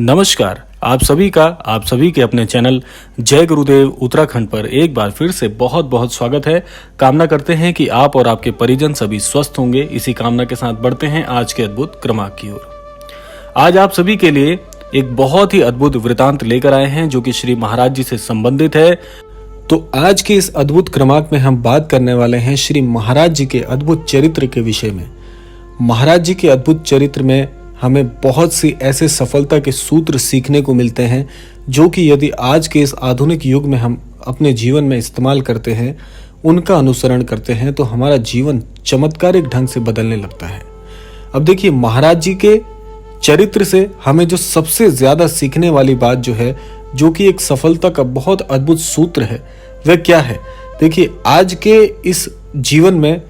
नमस्कार, आप सभी के अपने चैनल जय गुरुदेव उत्तराखंड पर एक बार फिर से बहुत बहुत स्वागत है। कामना करते हैं कि आप और आपके परिजन सभी स्वस्थ होंगे। इसी कामना के साथ बढ़ते हैं आज के अद्भुत क्रमांक की ओर। आज आप सभी के लिए एक बहुत ही अद्भुत वृतांत लेकर आए हैं जो कि श्री महाराज जी से संबंधित है। तो आज के इस अद्भुत क्रमांक में हम बात करने वाले हैं श्री महाराज जी के अद्भुत चरित्र के विषय में। महाराज जी के अद्भुत चरित्र में हमें बहुत सी ऐसे सफलता के सूत्र सीखने को मिलते हैं जो कि यदि आज के इस आधुनिक युग में हम अपने जीवन में इस्तेमाल करते हैं, उनका अनुसरण करते हैं तो हमारा जीवन चमत्कारिक ढंग से बदलने लगता है। अब देखिए, महाराज जी के चरित्र से हमें जो सबसे ज्यादा सीखने वाली बात जो है, जो कि एक सफलता का बहुत अद्भुत सूत्र है, वह क्या है? देखिए, आज के इस जीवन में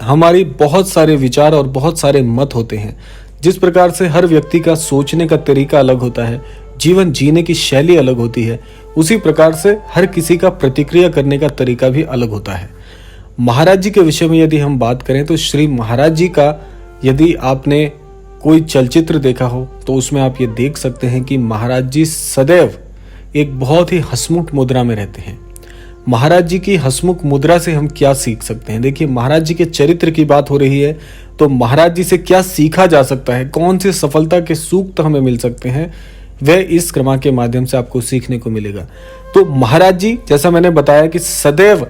हमारी बहुत सारे विचार और बहुत सारे मत होते हैं। जिस प्रकार से हर व्यक्ति का सोचने का तरीका अलग होता है, जीवन जीने की शैली अलग होती है, उसी प्रकार से हर किसी का प्रतिक्रिया करने का तरीका भी अलग होता है। महाराज जी के विषय में यदि हम बात करें तो श्री महाराज जी का यदि आपने कोई चलचित्र देखा हो तो उसमें आप ये देख सकते हैं कि महाराज जी सदैव एक बहुत ही हंसमुख मुद्रा में रहते हैं। महाराज जी की हंसमुख मुद्रा से हम क्या सीख सकते हैं? देखिए, महाराज जी के चरित्र की बात हो रही है तो महाराज जी से क्या सीखा जा सकता है, कौन से सफलता के सूक्त हमें मिल सकते हैं, वह इस क्रमांक के माध्यम से आपको सीखने को मिलेगा। तो महाराज जी, जैसा मैंने बताया कि सदैव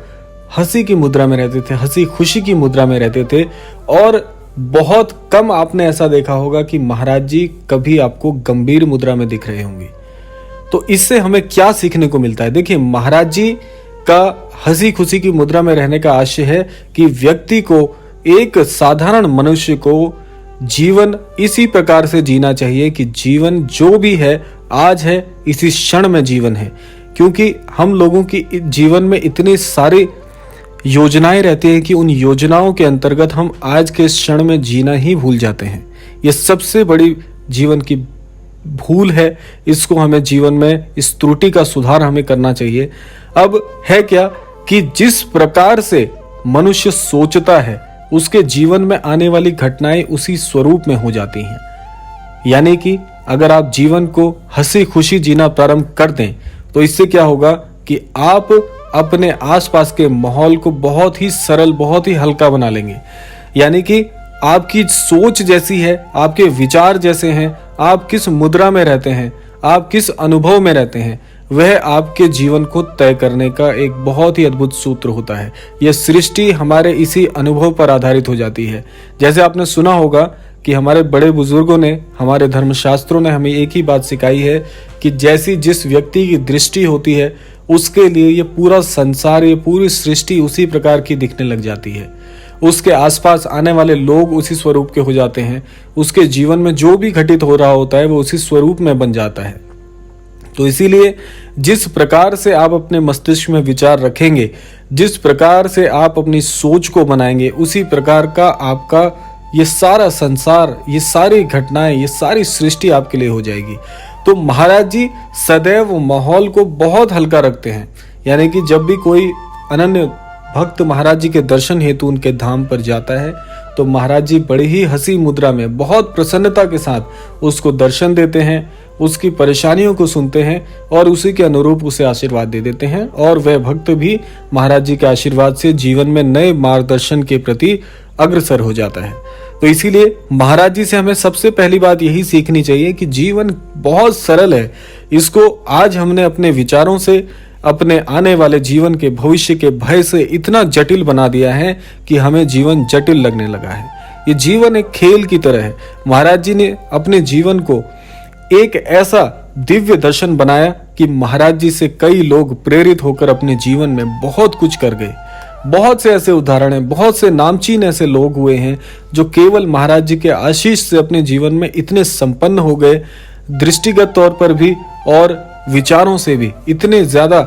हंसी की मुद्रा में रहते थे, हंसी खुशी की मुद्रा में रहते थे और बहुत कम आपने ऐसा देखा होगा कि महाराज जी कभी आपको गंभीर मुद्रा में दिख रहे होंगे। तो इससे हमें क्या सीखने को मिलता है? देखिए, महाराज जी का हंसी खुशी की मुद्रा में रहने का आशय है कि व्यक्ति को, एक साधारण मनुष्य को जीवन इसी प्रकार से जीना चाहिए कि जीवन जो भी है आज है, इसी क्षण में जीवन है। क्योंकि हम लोगों की जीवन में इतनी सारी योजनाएं रहती हैं कि उन योजनाओं के अंतर्गत हम आज के क्षण में जीना ही भूल जाते हैं। यह सबसे बड़ी जीवन की भूल है। इसको हमें जीवन में, इस त्रुटि का सुधार हमें करना चाहिए। अब है क्या कि जिस प्रकार से मनुष्य सोचता है उसके जीवन में आने वाली घटनाएं उसी स्वरूप में हो जाती हैं। यानी कि अगर आप जीवन को हंसी खुशी जीना प्रारंभ कर दें तो इससे क्या होगा कि आप अपने आसपास के माहौल को बहुत ही सरल, बहुत ही हल्का बना लेंगे। यानी कि आपकी सोच जैसी है, आपके विचार जैसे हैं, आप किस मुद्रा में रहते हैं, आप किस अनुभव में रहते हैं, वह आपके जीवन को तय करने का एक बहुत ही अद्भुत सूत्र होता है। यह सृष्टि हमारे इसी अनुभव पर आधारित हो जाती है। जैसे आपने सुना होगा कि हमारे बड़े बुजुर्गों ने, हमारे धर्मशास्त्रों ने हमें एक ही बात सिखाई है कि जैसी जिस व्यक्ति की दृष्टि होती है उसके लिए ये पूरा संसार, ये पूरी सृष्टि उसी प्रकार की दिखने लग जाती है। उसके आसपास आने वाले लोग उसी स्वरूप के हो जाते हैं। उसके जीवन में जो भी घटित हो रहा होता है वो उसी स्वरूप में बन जाता है। तो इसीलिए जिस प्रकार से आप अपने मस्तिष्क में विचार रखेंगे, जिस प्रकार से आप अपनी सोच को बनाएंगे, उसी प्रकार का आपका ये सारा संसार, ये सारी घटनाएं, ये सारी सृष्टि आपके लिए हो जाएगी। तो महाराज जी सदैव माहौल को बहुत हल्का रखते हैं। यानी कि जब भी कोई अनन्य भक्त महाराज जी के दर्शन हेतु उनके धाम पर जाता है तो महाराज जी बड़ी ही हंसी मुद्रा में, बहुत प्रसन्नता के साथ उसको दर्शन देते हैं, उसकी परेशानियों को सुनते हैं और उसी के अनुरूप उसे आशीर्वाद दे देते हैं। और वह भक्त भी महाराज जी के आशीर्वाद से जीवन में नए मार्गदर्शन के प्रति अग्रसर हो जाता है। तो इसीलिए महाराज जी से हमें सबसे पहली बात यही सीखनी चाहिए कि जीवन बहुत सरल है। इसको आज हमने अपने विचारों से, अपने आने वाले जीवन के, भविष्य के भय से इतना जटिल बना दिया है कि हमें जीवन जटिल लगने लगा है। ये जीवन एक खेल की तरह है। महाराज जी ने अपने जीवन को एक ऐसा दिव्य दर्शन बनाया कि महाराज जी से कई लोग प्रेरित होकर अपने जीवन में बहुत कुछ कर गए। बहुत से ऐसे उदाहरण हैं, बहुत से नामचीन ऐसे लोग हुए हैं जो केवल महाराज जी के आशीष से अपने जीवन में इतने संपन्न हो गए, दृष्टिगत तौर पर भी और विचारों से भी इतने ज्यादा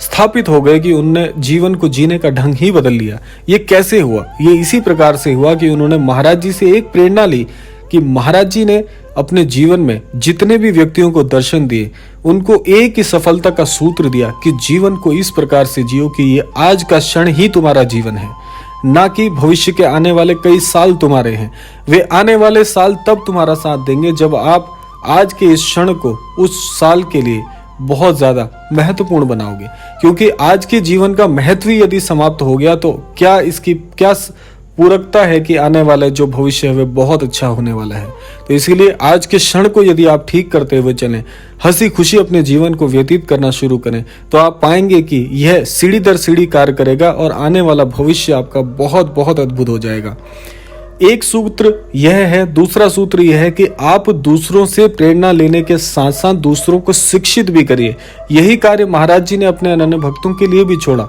स्थापित हो गए कि उनने जीवन को जीने का ढंग ही बदल लिया। ये कैसे हुआ? ये इसी प्रकार से हुआ कि उन्होंने महाराज जी से एक प्रेरणा ली कि महाराज जी ने अपने जीवन में जितने भी व्यक्तियों को दर्शन दिए, उनको एक ही सफलता का सूत्र दिया कि जीवन को इस प्रकार से जियो कि ये आज का क्षण ही तुम्हारा जीवन है, ना कि भविष्य के आने वाले कई साल तुम्हारे हैं। वे आने वाले साल तब तुम्हारा साथ देंगे जब आप आज के इस क्षण को उस साल के लिए बहुत ज्यादा महत्वपूर्ण बनाओगे। क्योंकि आज के जीवन का महत्व ही यदि समाप्त हो गया तो क्या इसकी क्या पूरकता है कि आने वाला जो भविष्य है वह बहुत अच्छा होने वाला है। तो इसीलिए आज के क्षण को यदि आप ठीक करते हुए चलें, हंसी खुशी अपने जीवन को व्यतीत करना शुरू करें, तो आप पाएंगे कि यह सीढ़ी दर सीढ़ी कार्य करेगा और आने वाला भविष्य आपका बहुत बहुत अद्भुत हो जाएगा। एक सूत्र यह है, दूसरा सूत्र यह है कि आप दूसरों से प्रेरणा लेने के साथ साथ दूसरों को शिक्षित भी करिए। यही कार्य महाराज जी ने अपने अनन्य भक्तों के लिए भी छोड़ा।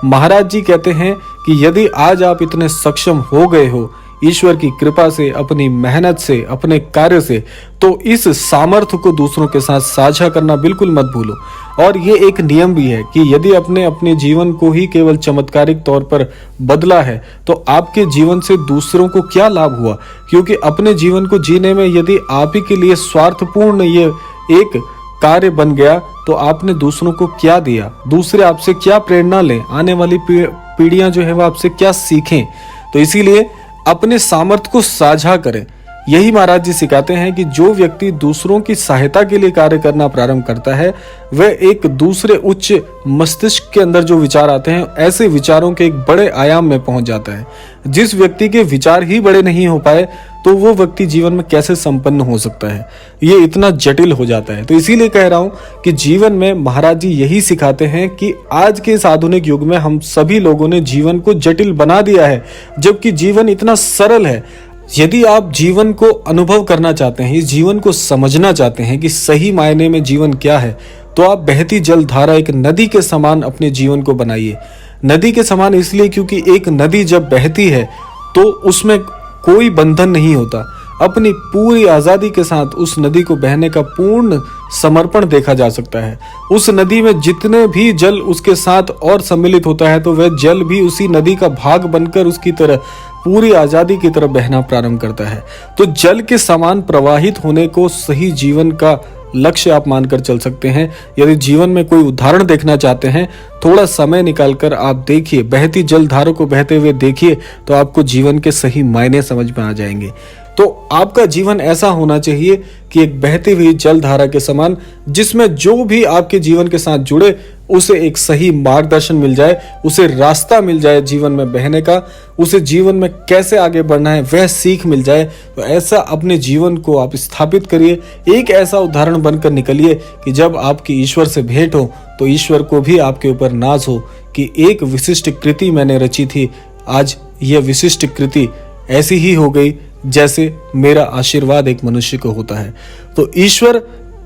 महाराज जी कहते हैं कि यदि आज आप इतने सक्षम हो गए हो ईश्वर की कृपा से, अपनी मेहनत से, अपने कार्य से, तो इस सामर्थ्य को दूसरों के साथ साझा करना बिल्कुल मत भूलो। और ये एक नियम भी है कि यदि आपने अपने जीवन को ही केवल चमत्कारिक तौर पर बदला है तो आपके जीवन से दूसरों को क्या लाभ हुआ। क्योंकि अपने जीवन को जीने में यदि आप ही के लिए स्वार्थपूर्ण ये एक कार्य बन गया तो आपने दूसरों को क्या दिया, दूसरे आपसे क्या प्रेरणा लें, आने वाली पीढ़ियां जो है वो आपसे क्या सीखें। तो इसीलिए अपने सामर्थ्य को साझा करें। यही महाराज जी सिखाते हैं कि जो व्यक्ति दूसरों की सहायता के लिए कार्य करना प्रारंभ करता है वह एक दूसरे उच्च मस्तिष्क के अंदर जो विचार आते हैं ऐसे विचारों के एक बड़े आयाम में पहुंच जाता है। जिस व्यक्ति के विचार ही बड़े नहीं हो पाए तो वो व्यक्ति जीवन में कैसे संपन्न हो सकता है, ये इतना जटिल हो जाता है। तो इसीलिए कह रहा हूं कि जीवन में महाराज जी यही सिखाते हैं कि आज के इस आधुनिक युग में हम सभी लोगों ने जीवन को जटिल बना दिया है, जबकि जीवन इतना सरल है। यदि आप जीवन को अनुभव करना चाहते हैं, इस जीवन को समझना चाहते हैं कि सही मायने में जीवन क्या है, तो आप बहती जल धारा एक नदी के समान अपने जीवन को बनाइए। नदी के समान इसलिए क्योंकि एक नदी जब बहती है तो उसमें कोई बंधन नहीं होता। अपनी पूरी आजादी के साथ उस नदी को बहने का पूर्ण समर्पण देखा जा सकता है। उस नदी में जितने भी जल उसके साथ और सम्मिलित होता है तो वह जल भी उसी नदी का भाग बनकर उसकी तरह पूरी आजादी की तरफ बहना प्रारंभ करता है। तो जल के समान प्रवाहित होने को सही जीवन का लक्ष्य आप मानकर चल सकते हैं। यदि जीवन में कोई उदाहरण देखना चाहते हैं, थोड़ा समय निकालकर आप देखिए, बहती जलधारा को बहते हुए देखिए, तो आपको जीवन के सही मायने समझ में आ जाएंगे। तो आपका जीवन ऐसा होना चाहिए कि एक बहती हुई जलधारा के समान, जिसमें जो भी आपके जीवन के साथ जुड़े उसे एक सही मार्गदर्शन मिल जाए, उसे रास्ता मिल जाए जीवन में बहने का, उसे जीवन में कैसे आगे बढ़ना है वह सीख मिल जाए। तो ऐसा अपने जीवन को आप स्थापित करिए, एक ऐसा उदाहरण बनकर निकलिए कि जब आपकी ईश्वर से भेंट हो तो ईश्वर को भी आपके ऊपर नाज हो कि एक विशिष्ट कृति मैंने रची थी, आज यह विशिष्ट कृति ऐसी ही हो गई जैसे मेरा आशीर्वाद एक मनुष्य को होता है। तो ईश्वर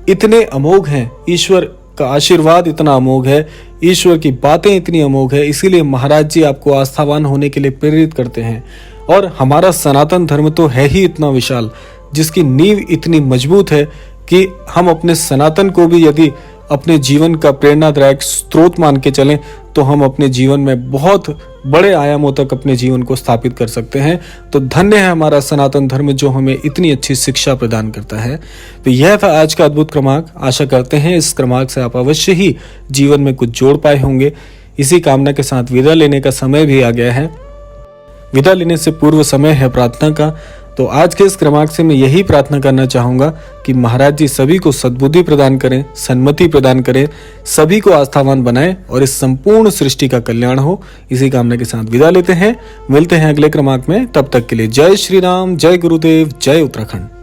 इतने अमोघ हैं, ईश्वर का आशीर्वाद इतना अमोघ है, ईश्वर की बातें इतनी अमोघ है। इसीलिए महाराज जी आपको आस्थावान होने के लिए प्रेरित करते हैं। और हमारा सनातन धर्म तो है ही इतना विशाल, जिसकी नींव इतनी मजबूत है कि हम अपने सनातन को भी यदि अपने जीवन का प्रेरणादायक स्रोत मान के चलें तो हम अपने जीवन में बहुत बड़े आयामों तक अपने जीवन को स्थापित कर सकते हैं। तो धन्य है हमारा सनातन धर्म जो हमें इतनी अच्छी शिक्षा प्रदान करता है। तो यह था आज का अद्भुत क्रमांक। आशा करते हैं इस क्रमांक से आप अवश्य ही जीवन में कुछ जोड़ पाए होंगे। इसी कामना के साथ विदा लेने का समय भी आ गया है। विदा लेने से पूर्व समय है प्रार्थना का। तो आज के इस क्रमांक से मैं यही प्रार्थना करना चाहूंगा कि महाराज जी सभी को सद्बुद्धि प्रदान करें, सन्मति प्रदान करें, सभी को आस्थावान बनाएं और इस संपूर्ण सृष्टि का कल्याण हो। इसी कामना के साथ विदा लेते हैं। मिलते हैं अगले क्रमांक में। तब तक के लिए जय श्री राम, जय गुरुदेव, जय उत्तराखंड।